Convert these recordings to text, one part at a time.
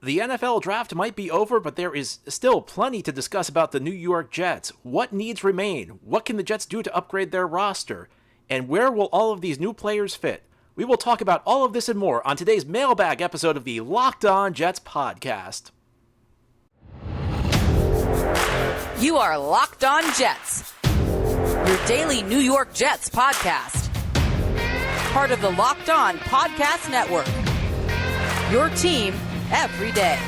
The NFL draft might be over, but there is still plenty to discuss about the New York Jets. What needs remain? What can the Jets do to upgrade their roster? And where will all of these new players fit? We will talk about all of this and more on today's Mailbag episode of the Locked On Jets podcast. You are Locked On Jets, your daily New York Jets podcast. Part of the Locked On Podcast Network, your team every day.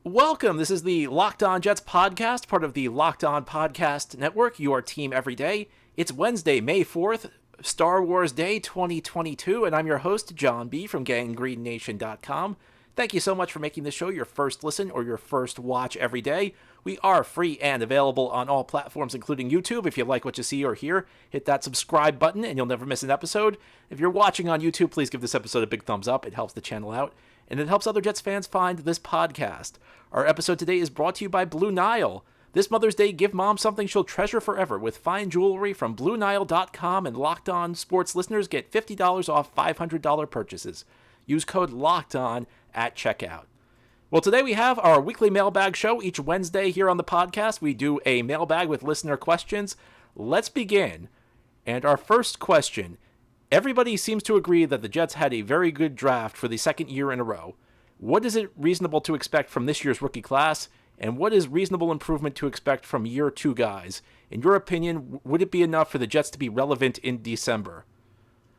Welcome. This is the Locked On Jets podcast, part of the Locked On Podcast Network, your team every day. It's Wednesday, May 4th, Star Wars Day 2022, and I'm your host, John B. from GangGreenNation.com. Thank you so much for making this show your first listen or your first watch every day. We are free and available on all platforms, including YouTube. If you like what you see or hear, hit that subscribe button and you'll never miss an episode. If you're watching on YouTube, please give this episode a big thumbs up. It helps the channel out, and it helps other Jets fans find this podcast. Our episode today is brought to you by Blue Nile. This Mother's Day, give mom something she'll treasure forever with fine jewelry from BlueNile.com, and Locked On Sports listeners get $50 off $500 purchases. Use code LOCKEDON at checkout. Well, today we have our weekly mailbag show. Each Wednesday here on the podcast, we do a mailbag with listener questions. Let's begin. And our first question, everybody seems to agree that the Jets had a very good draft for the second year in a row. What is it reasonable to expect from this year's rookie class? And what is reasonable improvement to expect from year two guys? In your opinion, would it be enough for the Jets to be relevant in December?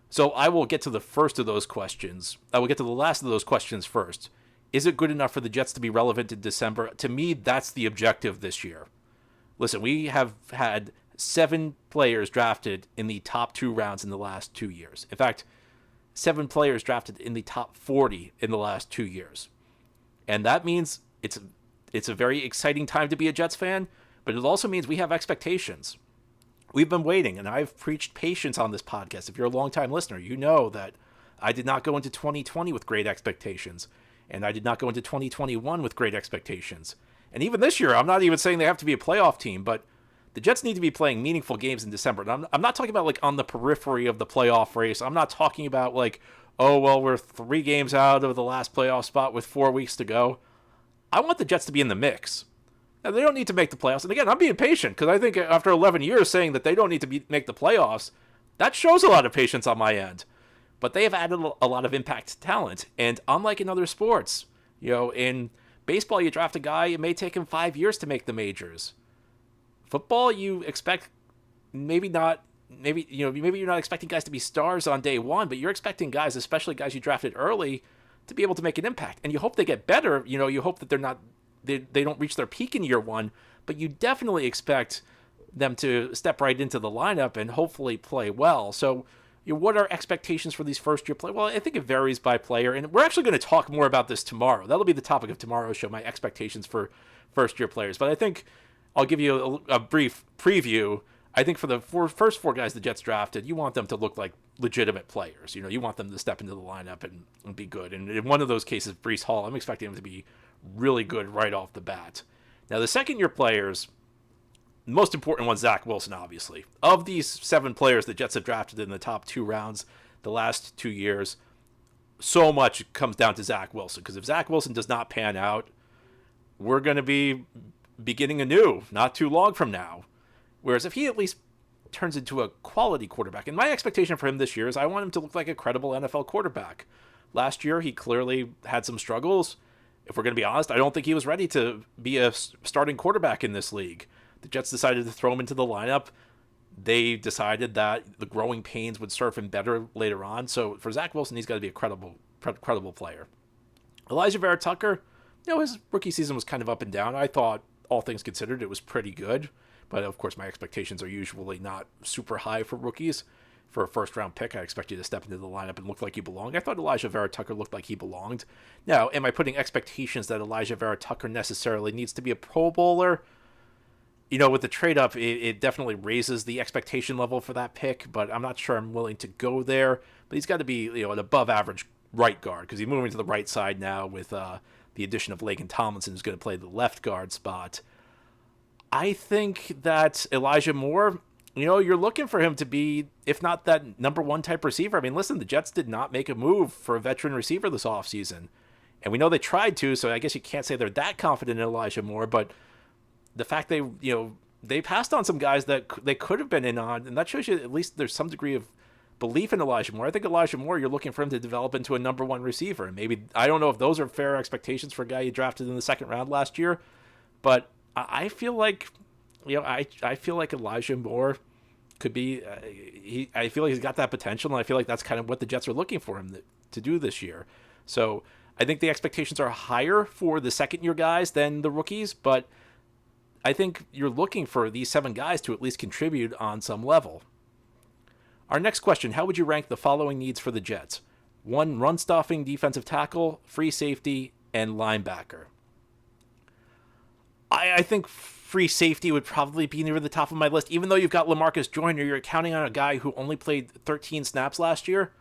So I will get to the first of those questions. I will get to the last of those questions first. Is it good enough for the Jets to be relevant in December? To me, that's the objective this year. Listen, we have had 7 players drafted in the top 2 rounds in the last 2 years. In fact, 7 players drafted in the top 40 in the last 2 years. And that means it's a very exciting time to be a Jets fan, but it also means we have expectations. We've been waiting, and I've preached patience on this podcast. If you're a longtime listener, you know that I did not go into 2020 with great expectations, and I did not go into 2021 with great expectations. And even this year, I'm not even saying they have to be a playoff team, but the Jets need to be playing meaningful games in December. And I'm not talking about like on the periphery of the playoff race. I'm not talking about like, oh, well, we're 3 games out of the last playoff spot with 4 weeks to go. I want the Jets to be in the mix. Now, they don't need to make the playoffs. And again, I'm being patient because I think after 11 years saying that they don't need to make the playoffs, that shows a lot of patience on my end. But they have added a lot of impact talent. And unlike in other sports, in baseball, you draft a guy, it may take him 5 years to make the majors. Football, you expect maybe you're not expecting guys to be stars on day one, but you're expecting guys, especially guys you drafted early, to be able to make an impact. And you hope they get better. You hope that they don't reach their peak in year one, but you definitely expect them to step right into the lineup and hopefully play well. So, what are expectations for these first-year players? Well, I think it varies by player, and we're actually going to talk more about this tomorrow. That'll be the topic of tomorrow's show, my expectations for first-year players. But I think I'll give you a brief preview. I think for the first 4 guys the Jets drafted, you want them to look like legitimate players. You want them to step into the lineup and be good. And in one of those cases, Breece Hall, I'm expecting him to be really good right off the bat. Now, the second-year players, the most important one, Zach Wilson, obviously. Of these 7 players the Jets have drafted in the top 2 rounds the last 2 years, so much comes down to Zach Wilson. Because if Zach Wilson does not pan out, we're going to be beginning anew not too long from now. Whereas if he at least turns into a quality quarterback, and my expectation for him this year is I want him to look like a credible NFL quarterback. Last year, he clearly had some struggles. If we're going to be honest, I don't think he was ready to be a starting quarterback in this league. The Jets decided to throw him into the lineup. They decided that the growing pains would serve him better later on. So for Zach Wilson, he's got to be a credible player. Elijah Vera-Tucker, his rookie season was kind of up and down. I thought, all things considered, it was pretty good. But of course, my expectations are usually not super high for rookies. For a first-round pick, I expect you to step into the lineup and look like you belong. I thought Elijah Vera-Tucker looked like he belonged. Now, am I putting expectations that Elijah Vera-Tucker necessarily needs to be a Pro Bowler? With the trade-up, it definitely raises the expectation level for that pick, but I'm not sure I'm willing to go there. But he's got to be, an above-average right guard, because he's moving to the right side now with the addition of Laken Tomlinson, who's going to play the left guard spot. I think that Elijah Moore, you're looking for him to be, if not that number one type receiver. I mean, listen, the Jets did not make a move for a veteran receiver this offseason. And we know they tried to, so I guess you can't say they're that confident in Elijah Moore, but the fact they passed on some guys that they could have been in on, and that shows you at least there's some degree of belief in Elijah Moore. I think Elijah Moore, you're looking for him to develop into a number one receiver. And maybe, I don't know if those are fair expectations for a guy you drafted in the second round last year, but I feel like, I feel like Elijah Moore could be, I feel like he's got that potential, and I feel like that's kind of what the Jets are looking for him to do this year. So I think the expectations are higher for the second-year guys than the rookies, but I think you're looking for these 7 guys to at least contribute on some level. Our next question, how would you rank the following needs for the Jets? 1, run-stuffing defensive tackle, free safety, and linebacker. I think free safety would probably be near the top of my list. Even though you've got LaMarcus Joyner, you're counting on a guy who only played 13 snaps last year,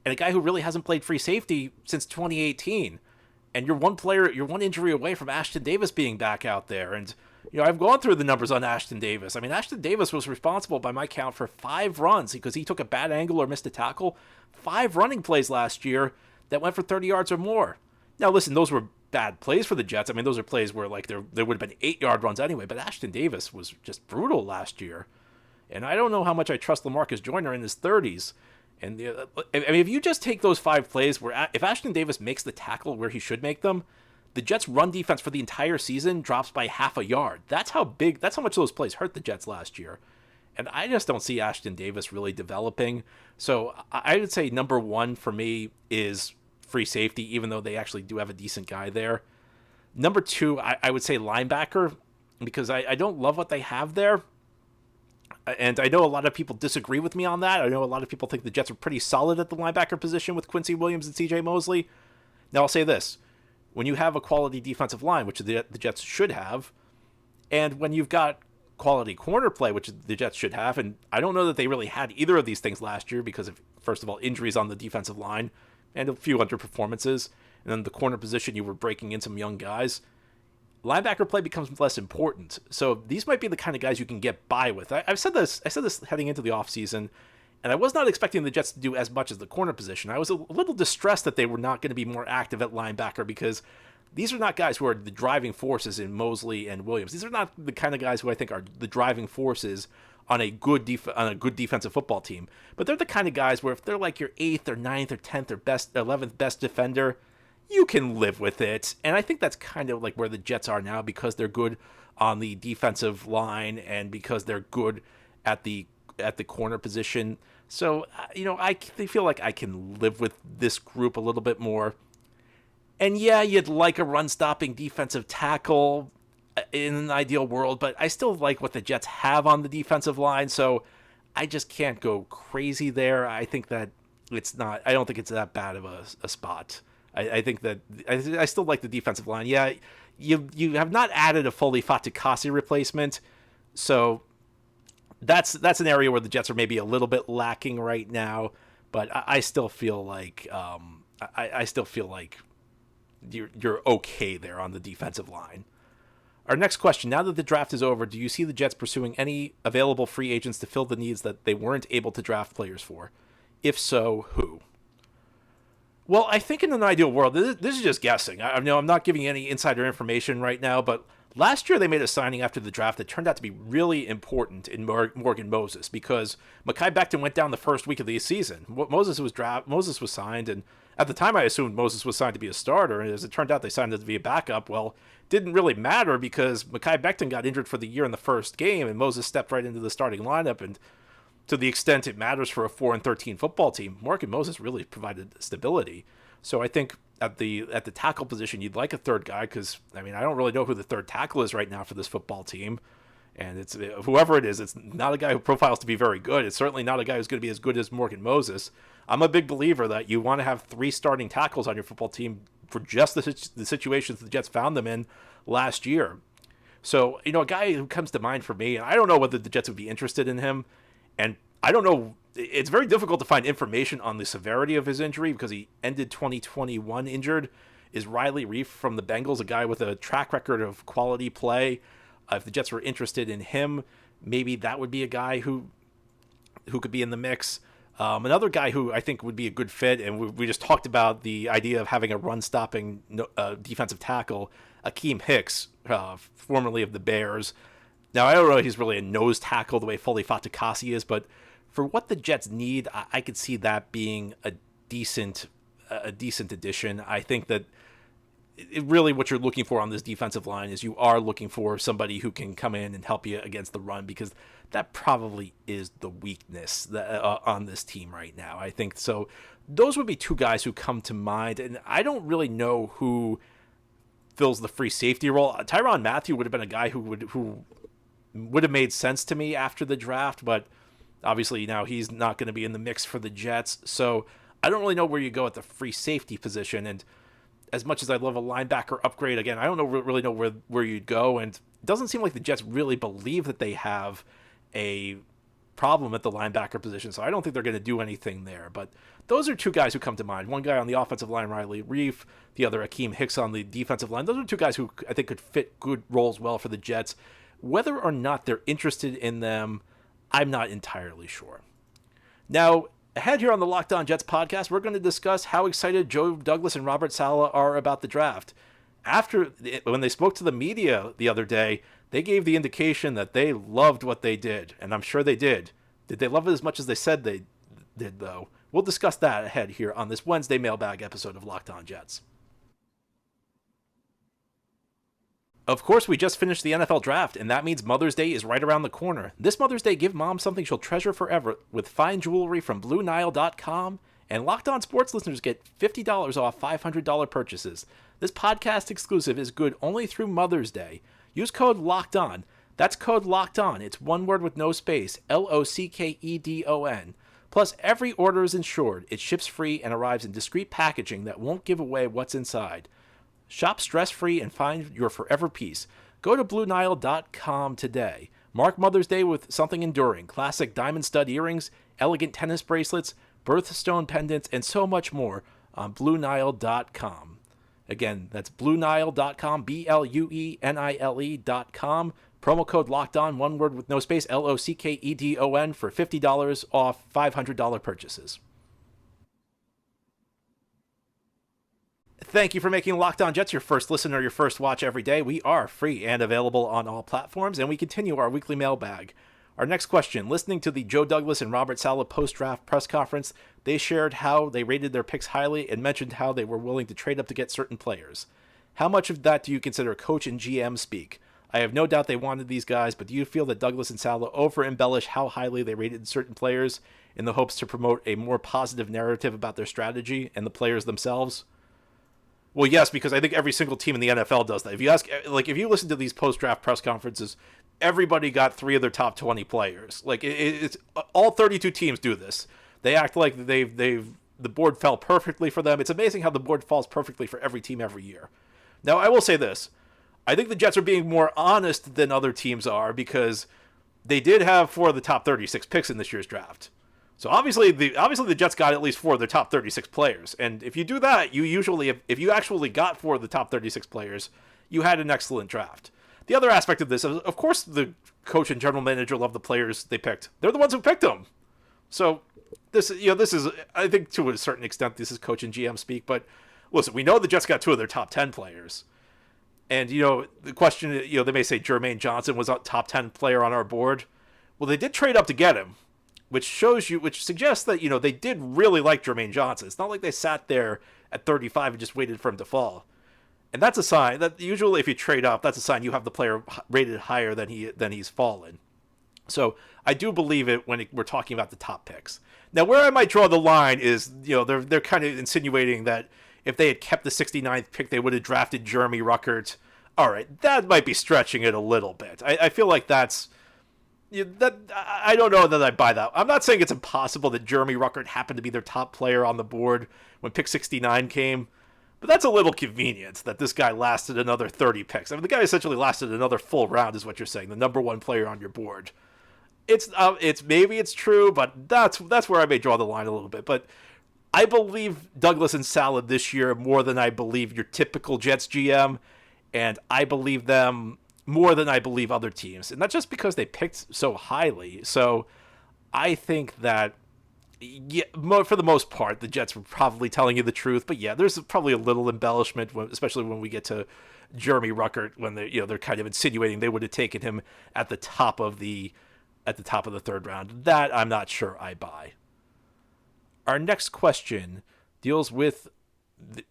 and a guy who really hasn't played free safety since 2018. And you're one injury away from Ashton Davis being back out there. And, I've gone through the numbers on Ashton Davis. I mean, Ashton Davis was responsible by my count for 5 runs because he took a bad angle or missed a tackle. 5 running plays last year that went for 30 yards or more. Now, listen, those were bad plays for the Jets. I mean, those are plays where there would have been 8-yard runs anyway, but Ashton Davis was just brutal last year. And I don't know how much I trust LaMarcus Joyner in his 30s. And if you just take those 5 plays if Ashton Davis makes the tackle where he should make them, the Jets' run defense for the entire season drops by half a yard. That's how much those plays hurt the Jets last year. And I just don't see Ashton Davis really developing. So I would say number 1 for me is free safety, even though they actually do have a decent guy there. Number 2, I would say linebacker, because I don't love what they have there. And I know a lot of people disagree with me on that. I know a lot of people think the Jets are pretty solid at the linebacker position with Quincy Williams and CJ Mosley. Now, I'll say this. When you have a quality defensive line, which the Jets should have, and when you've got quality corner play, which the Jets should have, and I don't know that they really had either of these things last year because of, first of all, injuries on the defensive line and a few underperformances, and then the corner position, you were breaking in some young guys. Linebacker play becomes less important. So these might be the kind of guys you can get by with. I said this heading into the offseason, and I was not expecting the Jets to do as much as the corner position. I was a little distressed that they were not going to be more active at linebacker because these are not guys who are the driving forces in Mosley and Williams. These are not the kind of guys who I think are the driving forces on a good defensive football team. But they're the kind of guys where if they're like your 8th or 9th or 10th or 11th best defender, you can live with it. And I think that's kind of like where the Jets are now because they're good on the defensive line and because they're good at the corner position. So, I feel like I can live with this group a little bit more. And yeah, you'd like a run-stopping defensive tackle in an ideal world, but I still like what the Jets have on the defensive line, so I just can't go crazy there. I think that I don't think it's that bad of a spot. I think that I still like the defensive line. Yeah, you have not added a fully Fatukasi replacement, so that's an area where the Jets are maybe a little bit lacking right now. But I still feel like I still feel like you're okay there on the defensive line. Our next question: now that the draft is over, do you see the Jets pursuing any available free agents to fill the needs that they weren't able to draft players for? If so, who? Well, I think in an ideal world, this is just guessing. I'm not giving you any insider information right now, but last year they made a signing after the draft that turned out to be really important in Morgan Moses because Mekhi Becton went down the first week of the season. Moses was signed, and at the time I assumed Moses was signed to be a starter, and as it turned out they signed him to be a backup. Well, it didn't really matter because Mekhi Becton got injured for the year in the first game, and Moses stepped right into the starting lineup, and to the extent it matters for a 4-13 football team, Morgan Moses really provided stability. So I think at the tackle position, you'd like a third guy because, I don't really know who the third tackle is right now for this football team. And it's whoever it is, it's not a guy who profiles to be very good. It's certainly not a guy who's going to be as good as Morgan Moses. I'm a big believer that you want to have 3 starting tackles on your football team for just the situations the Jets found them in last year. So, a guy who comes to mind for me, and I don't know whether the Jets would be interested in him, and I don't know, it's very difficult to find information on the severity of his injury because he ended 2021 injured, is Riley Reif from the Bengals, a guy with a track record of quality play. If the Jets were interested in him, maybe that would be a guy who could be in the mix. Another guy who I think would be a good fit, and we just talked about the idea of having a run-stopping defensive tackle, Akeem Hicks, formerly of the Bears. Now, I don't know if he's really a nose tackle the way Foley Fatukasi is, but for what the Jets need, I could see that being a decent addition. I think that really what you're looking for on this defensive line is you are looking for somebody who can come in and help you against the run, because that probably is the weakness on this team right now. I think so. Those would be two guys who come to mind, and I don't really know who fills the free safety role. Tyrann Mathieu would have been a guy who would have made sense to me after the draft, but obviously now he's not going to be in the mix for the Jets. So I don't really know where you go at the free safety position. And as much as I love a linebacker upgrade, again, I don't really know where you'd go. And it doesn't seem like the Jets really believe that they have a problem at the linebacker position. So I don't think they're going to do anything there. But those are two guys who come to mind. One guy on the offensive line, Riley Reif, the other Akeem Hicks on the defensive line. Those are two guys who I think could fit good roles well for the Jets. Whether or not they're interested in them, I'm not entirely sure. Now, ahead here on the Locked On Jets podcast, we're going to discuss how excited Joe Douglas and Robert Saleh are about the draft. When they spoke to the media the other day, they gave the indication that they loved what they did, and I'm sure they did. Did they love it as much as they said they did, though? We'll discuss that ahead here on this Wednesday mailbag episode of Locked On Jets. Of course, we just finished the NFL draft, and that means Mother's Day is right around the corner. This Mother's Day, give mom something she'll treasure forever with fine jewelry from BlueNile.com, and Locked On Sports listeners get $50 off $500 purchases. This podcast exclusive is good only through Mother's Day. Use code LOCKEDON. That's code LOCKEDON. It's one word with no space, LOCKEDON. Plus, every order is insured. It ships free and arrives in discreet packaging that won't give away what's inside. Shop stress-free and find your forever peace. Go to BlueNile.com today. Mark Mother's Day with something enduring. Classic diamond stud earrings, elegant tennis bracelets, birthstone pendants, and so much more on BlueNile.com. Again, that's BlueNile.com, BlueNile.com. Promo code LOCKEDON, one word with no space, LOCKEDON, for $50 off $500 purchases. Thank you for making Locked On Jets your first listen or your first watch every day. We are free and available on all platforms, and we continue our weekly mailbag. Our next question, listening to the Joe Douglas and Robert Saleh post-draft press conference, they shared how they rated their picks highly and mentioned how they were willing to trade up to get certain players. How much of that do you consider coach and GM speak? I have no doubt they wanted these guys, but do you feel that Douglas and Saleh over-embellish how highly they rated certain players in the hopes to promote a more positive narrative about their strategy and the players themselves? Well, yes, because I think every single team in the NFL does that. If you listen to these post-draft press conferences, everybody got 3 of their top 20 players. It's all 32 teams do this. They act like the board fell perfectly for them. It's amazing how the board falls perfectly for every team every year. Now, I will say this. I think the Jets are being more honest than other teams are, because they did have 4 of the top 36 picks in this year's draft. So obviously the Jets got at least 4 of their top 36 players. And if you do that, you usually, if you actually got 4 of the top 36 players, you had an excellent draft. The other aspect of this, of course, the coach and general manager love the players they picked. They're the ones who picked them. So this is, I think to a certain extent, this is coach and GM speak. But listen, we know the Jets got 2 of their top 10 players. And, the question, they may say Jermaine Johnson was a top 10 player on our board. Well, they did trade up to get him, which suggests that, they did really like Jermaine Johnson. It's not like they sat there at 35 and just waited for him to fall. And that's a sign that usually if you trade up, that's a sign you have the player rated higher than he's fallen. So I do believe it when we're talking about the top picks. Now, where I might draw the line is, they're kind of insinuating that if they had kept the 69th pick, they would have drafted Jeremy Ruckert. All right, that might be stretching it a little bit. I feel like that's... I don't know that I buy that. I'm not saying it's impossible that Jeremy Ruckert happened to be their top player on the board when pick 69 came, but that's a little convenient that this guy lasted another 30 picks. I mean, the guy essentially lasted another full round, is what you're saying. The number 1 player on your board. It's maybe it's true, but that's where I may draw the line a little bit. But I believe Douglas and Saleh this year more than I believe your typical Jets GM, and I believe them more than I believe other teams. And that's just because they picked so highly. So I think that, yeah, for the most part, the Jets were probably telling you the truth. But yeah, there's probably a little embellishment, especially when we get to Jeremy Ruckert, when they're kind of insinuating they would have taken him at the top of the third round. That I'm not sure I buy. Our next question deals with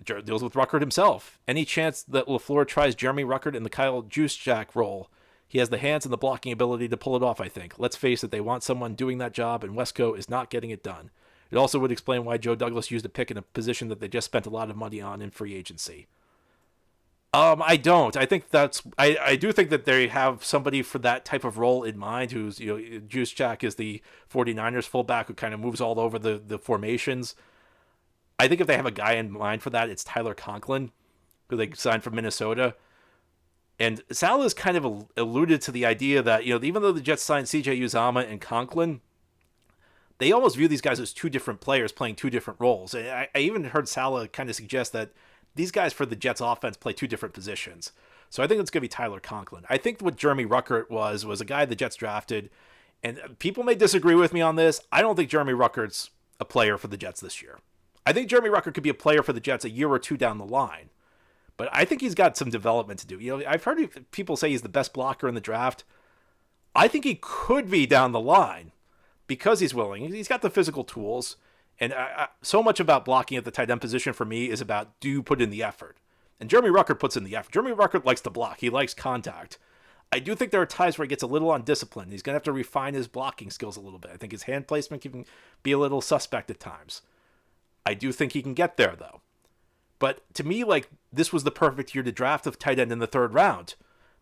Ruckert himself. Any chance that LaFleur tries Jeremy Ruckert in the Kyle Juszczyk role? He has the hands and the blocking ability to pull it off, I think. Let's face it, they want someone doing that job, and Wesco is not getting it done. It also would explain why Joe Douglas used a pick in a position that they just spent a lot of money on in free agency. I don't. I think I do think that they have somebody for that type of role in mind who's, Juszczyk is the 49ers fullback who kind of moves all over the formations. I think if they have a guy in mind for that, it's Tyler Conklin, who they signed from Minnesota. And Sal has kind of alluded to the idea that, even though the Jets signed CJ Uzomah and Conklin, they almost view these guys as two different players playing two different roles. And I even heard Salah kind of suggest that these guys for the Jets offense play two different positions. So I think it's going to be Tyler Conklin. I think what Jeremy Ruckert was a guy the Jets drafted, and people may disagree with me on this. I don't think Jeremy Ruckert's a player for the Jets this year. I think Jeremy Ruckert could be a player for the Jets a year or two down the line. But I think he's got some development to do. I've heard people say he's the best blocker in the draft. I think he could be down the line because he's willing. He's got the physical tools. And so much about blocking at the tight end position for me is about, do you put in the effort? And Jeremy Ruckert puts in the effort. Jeremy Ruckert likes to block. He likes contact. I do think there are times where he gets a little undisciplined. He's going to have to refine his blocking skills a little bit. I think his hand placement can be a little suspect at times. I do think he can get there, though. But to me, this was the perfect year to draft a tight end in the third round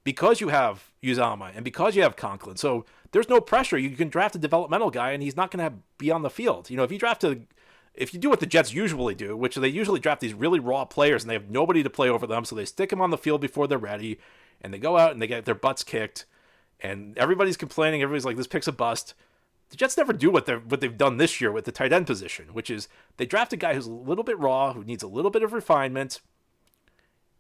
because you have Uzomah and because you have Conklin. So there's no pressure. You can draft a developmental guy, and he's not going to be on the field. If you do what the Jets usually do, which they usually draft these really raw players, and they have nobody to play over them, so they stick them on the field before they're ready, and they go out and they get their butts kicked, and everybody's complaining. Everybody's like, this pick's a bust. The Jets never do what they've done this year with the tight end position, which is they draft a guy who's a little bit raw, who needs a little bit of refinement,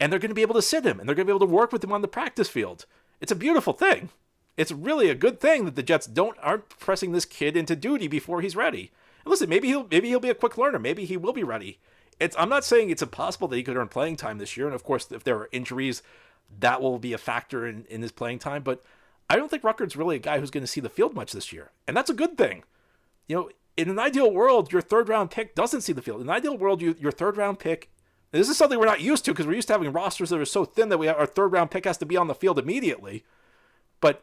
and they're going to be able to sit him, and they're going to be able to work with him on the practice field. It's a beautiful thing. It's really a good thing that the Jets aren't pressing this kid into duty before he's ready. And listen, maybe he'll be a quick learner. Maybe he will be ready. I'm not saying it's impossible that he could earn playing time this year, and of course, if there are injuries, that will be a factor in his playing time, but I don't think Ruckert's really a guy who's going to see the field much this year. And that's a good thing. In an ideal world, your third-round pick doesn't see the field. In an ideal world, your third-round pick, and this is something we're not used to because we're used to having rosters that are so thin that our third-round pick has to be on the field immediately. But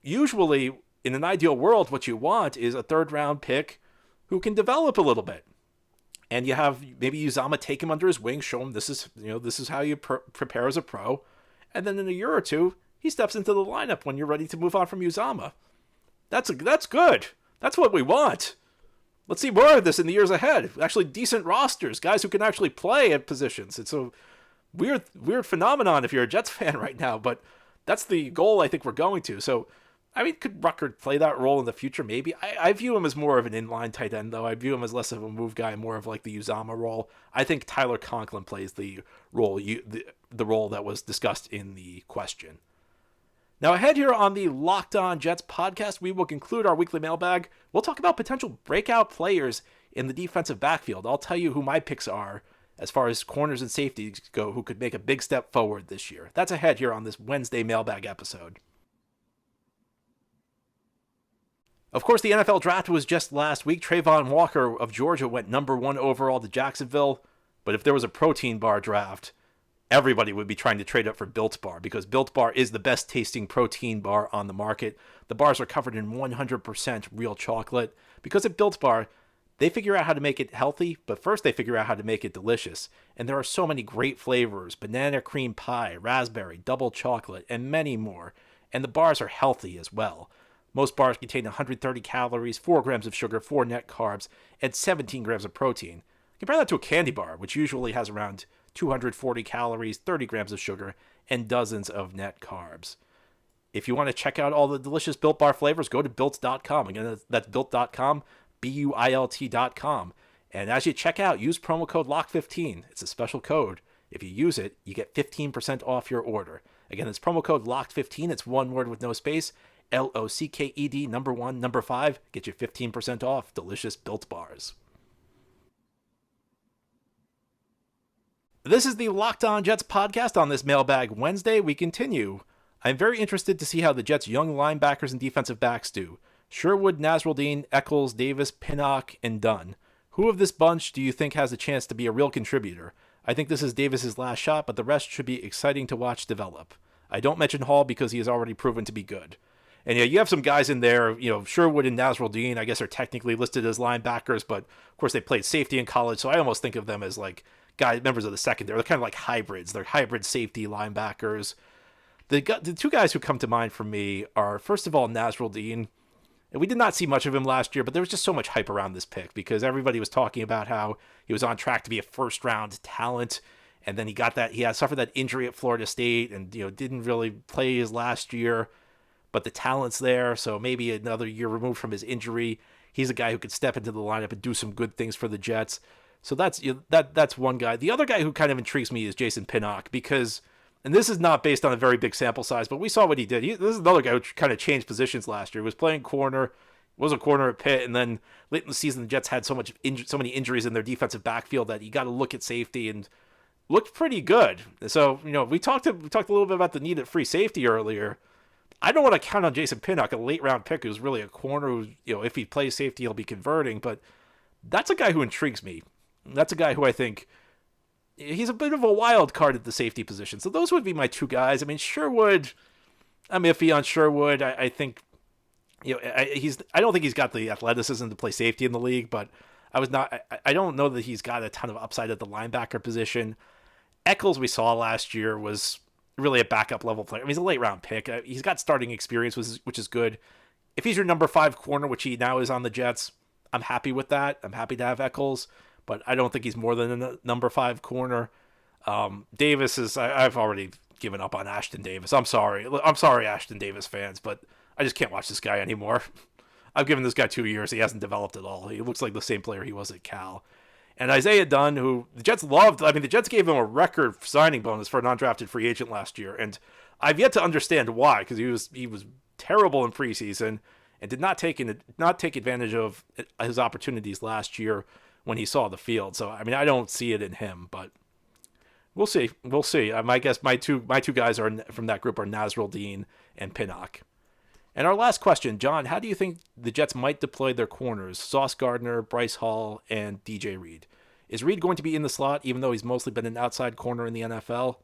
usually, in an ideal world, what you want is a third-round pick who can develop a little bit. And you have maybe Uzomah take him under his wing, show him this is how you prepare as a pro. And then in a year or two, he steps into the lineup when you're ready to move on from Uzomah. That's good. That's what we want. Let's see more of this in the years ahead. Actually, decent rosters, guys who can actually play at positions. It's a weird phenomenon if you're a Jets fan right now, but that's the goal I think we're going to. So, could Ruckert play that role in the future? Maybe. I view him as more of an inline tight end, though. I view him as less of a move guy, more of like the Uzomah role. I think Tyler Conklin plays the role, the role that was discussed in the question. Now, ahead here on the Locked On Jets podcast, we will conclude our weekly mailbag. We'll talk about potential breakout players in the defensive backfield. I'll tell you who my picks are as far as corners and safeties go who could make a big step forward this year. That's ahead here on this Wednesday mailbag episode. Of course, the NFL draft was just last week. Trayvon Walker of Georgia went number 1 overall to Jacksonville. But if there was a protein bar draft, everybody would be trying to trade up for Built Bar because Built Bar is the best tasting protein bar on the market. The bars are covered in 100% real chocolate. Because at Built Bar, they figure out how to make it healthy, but first they figure out how to make it delicious. And there are so many great flavors: banana cream pie, raspberry, double chocolate, and many more. And the bars are healthy as well. Most bars contain 130 calories, 4 grams of sugar, 4 net carbs, and 17 grams of protein. Compare that to a candy bar, which usually has around 240 calories, 30 grams of sugar, and dozens of net carbs. If you want to check out all the delicious Built Bar flavors, go to Built.com. Again, that's Built.com, Built.com. And as you check out, use promo code LOCK15. It's a special code. If you use it, you get 15% off your order. Again, it's promo code LOCKED15. It's one word with no space. LOCKED, number 1, number 5. Get you 15% off delicious Built Bars. This is the Locked On Jets podcast. On this Mailbag Wednesday, we continue. I'm very interested to see how the Jets' young linebackers and defensive backs do. Sherwood, Nasruldeen, Eccles, Davis, Pinnock, and Dunn. Who of this bunch do you think has a chance to be a real contributor? I think this is Davis's last shot, but the rest should be exciting to watch develop. I don't mention Hall because he has already proven to be good. And yeah, you have some guys in there, Sherwood and Nasruldeen, I guess, are technically listed as linebackers, but of course they played safety in college, so I almost think of them as like members of the secondary. They're kind of like hybrids. They're hybrid safety linebackers. The two guys who come to mind for me are, first of all, Nasruldeen. And we did not see much of him last year, but there was just so much hype around this pick because everybody was talking about how he was on track to be a first-round talent, and then he had suffered that injury at Florida State and didn't really play his last year, but the talent's there, so maybe another year removed from his injury, he's a guy who could step into the lineup and do some good things for the Jets. So that's one guy. The other guy who kind of intrigues me is Jason Pinnock because, and this is not based on a very big sample size, but we saw what he did. This is another guy who kind of changed positions last year. He was playing corner, was a corner at Pitt, and then late in the season the Jets had so many injuries in their defensive backfield that you got to look at safety and looked pretty good. So we talked a little bit about the need at free safety earlier. I don't want to count on Jason Pinnock, a late round pick who's really a corner who, if he plays safety, he'll be converting, but that's a guy who intrigues me. That's a guy who I think he's a bit of a wild card at the safety position. So those would be my two guys. I mean, Sherwood, I'm iffy on Sherwood. I think, I don't think he's got the athleticism to play safety in the league, but I don't know that he's got a ton of upside at the linebacker position. Eccles, we saw last year, was really a backup level player. I mean, he's a late round pick. He's got starting experience, which is good. If he's your number 5 corner, which he now is on the Jets, I'm happy with that. I'm happy to have Eccles, but I don't think he's more than a number 5 corner. Davis is, I've already given up on Ashton Davis. I'm sorry, Ashton Davis fans, but I just can't watch this guy anymore. I've given this guy 2 years. He hasn't developed at all. He looks like the same player he was at Cal. And Isaiah Dunn, who the Jets loved, the Jets gave him a record signing bonus for a non-drafted free agent last year. And I've yet to understand why, because he was terrible in preseason and did not take advantage of his opportunities last year when he saw the field. So, I don't see it in him, but we'll see. I guess my two guys are from that group are Nasruldeen and Pinnock. And our last question, John, how do you think the Jets might deploy their corners, Sauce Gardner, Bryce Hall, and DJ Reed? Is Reed going to be in the slot, even though he's mostly been an outside corner in the NFL?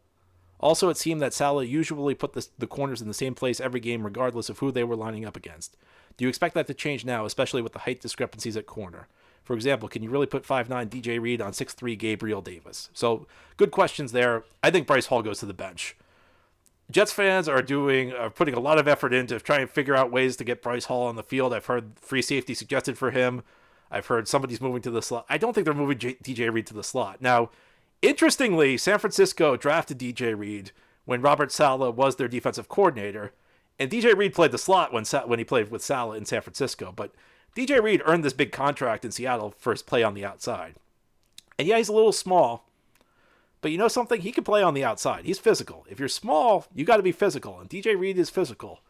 Also, it seemed that Saleh usually put the corners in the same place every game, regardless of who they were lining up against. Do you expect that to change now, especially with the height discrepancies at corner? For example, can you really put 5'9" DJ Reed on 6'3" Gabriel Davis? So, good questions there. I think Bryce Hall goes to the bench. Jets fans are putting a lot of effort into trying to figure out ways to get Bryce Hall on the field. I've heard free safety suggested for him. I've heard somebody's moving to the slot. I don't think they're moving DJ Reed to the slot. Now, interestingly, San Francisco drafted DJ Reed when Robert Saleh was their defensive coordinator, and DJ Reed played the slot when he played with Saleh in San Francisco. But DJ Reed earned this big contract in Seattle for his play on the outside. And yeah, he's a little small, but you know something? He can play on the outside. He's physical. If you're small, you got to be physical, and DJ Reed is physical.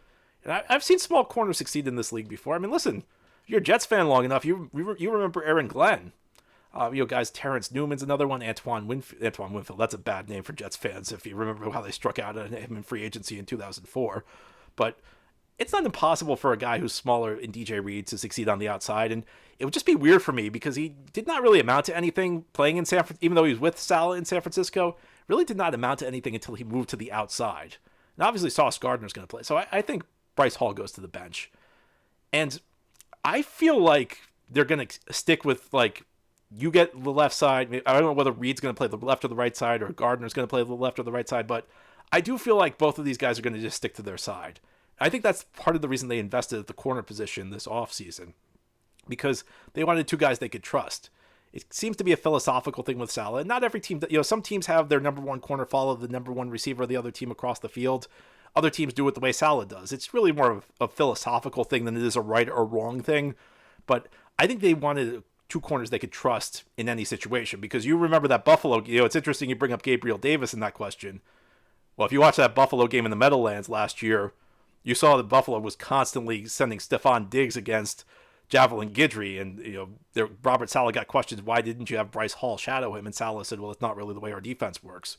And I've seen small corners succeed in this league before. Listen, if you're a Jets fan long enough, you remember Aaron Glenn. Guys, Terrence Newman's another one. Antoine Winfield. That's a bad name for Jets fans if you remember how they struck out at him in free agency in 2004. But it's not impossible for a guy who's smaller in DJ Reed to succeed on the outside, and it would just be weird for me because he did not really amount to anything playing in San Francisco, even though he was with Saleh in San Francisco, really did not amount to anything until he moved to the outside. And obviously Sauce Gardner's going to play, so I think Bryce Hall goes to the bench. And I feel like they're going to stick with, you get the left side. I don't know whether Reed's going to play the left or the right side or Gardner's going to play the left or the right side, but I do feel like both of these guys are going to just stick to their side. I think that's part of the reason they invested at the corner position this offseason, because they wanted two guys they could trust. It seems to be a philosophical thing with Saleh. Not every team, some teams have their number one corner follow the number one receiver of the other team across the field. Other teams do it the way Saleh does. It's really more of a philosophical thing than it is a right or wrong thing. But I think they wanted two corners they could trust in any situation, because you remember that Buffalo, it's interesting you bring up Gabriel Davis in that question. Well, if you watch that Buffalo game in the Meadowlands last year, you saw that Buffalo was constantly sending Stephon Diggs against Javelin Guidry, and Robert Saleh got questions, why didn't you have Bryce Hall shadow him? And Saleh said, well, it's not really the way our defense works.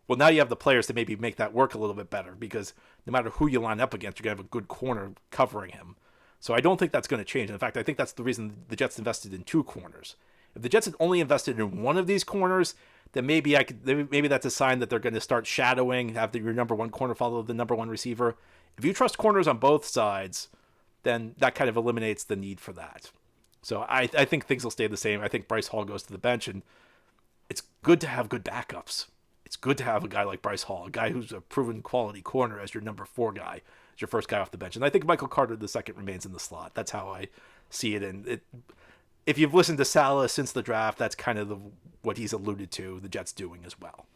Well, now you have the players to maybe make that work a little bit better, because no matter who you line up against, you're going to have a good corner covering him. So I don't think that's going to change. In fact, I think that's the reason the Jets invested in 2 corners. If the Jets had only invested in one of these corners, then maybe that's a sign that they're going to start shadowing, have your number 1 corner follow the number 1 receiver. If you trust corners on both sides, then that kind of eliminates the need for that. So I think things will stay the same. I think Bryce Hall goes to the bench, and it's good to have good backups. It's good to have a guy like Bryce Hall, a guy who's a proven quality corner as your number 4 guy, as your first guy off the bench. And I think Michael Carter II remains in the slot. That's how I see it. And if you've listened to Saleh since the draft, that's kind of what he's alluded to the Jets doing as well.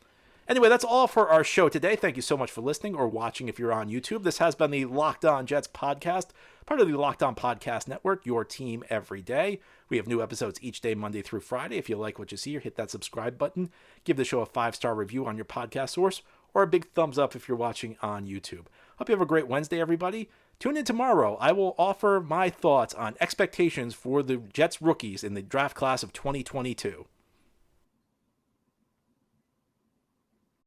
Anyway, that's all for our show today. Thank you so much for listening or watching if you're on YouTube. This has been the Locked On Jets podcast, part of the Locked On Podcast Network, your team every day. We have new episodes each day, Monday through Friday. If you like what you see, hit that subscribe button. Give the show a 5-star review on your podcast source, or a big thumbs up if you're watching on YouTube. Hope you have a great Wednesday, everybody. Tune in tomorrow. I will offer my thoughts on expectations for the Jets rookies in the draft class of 2022.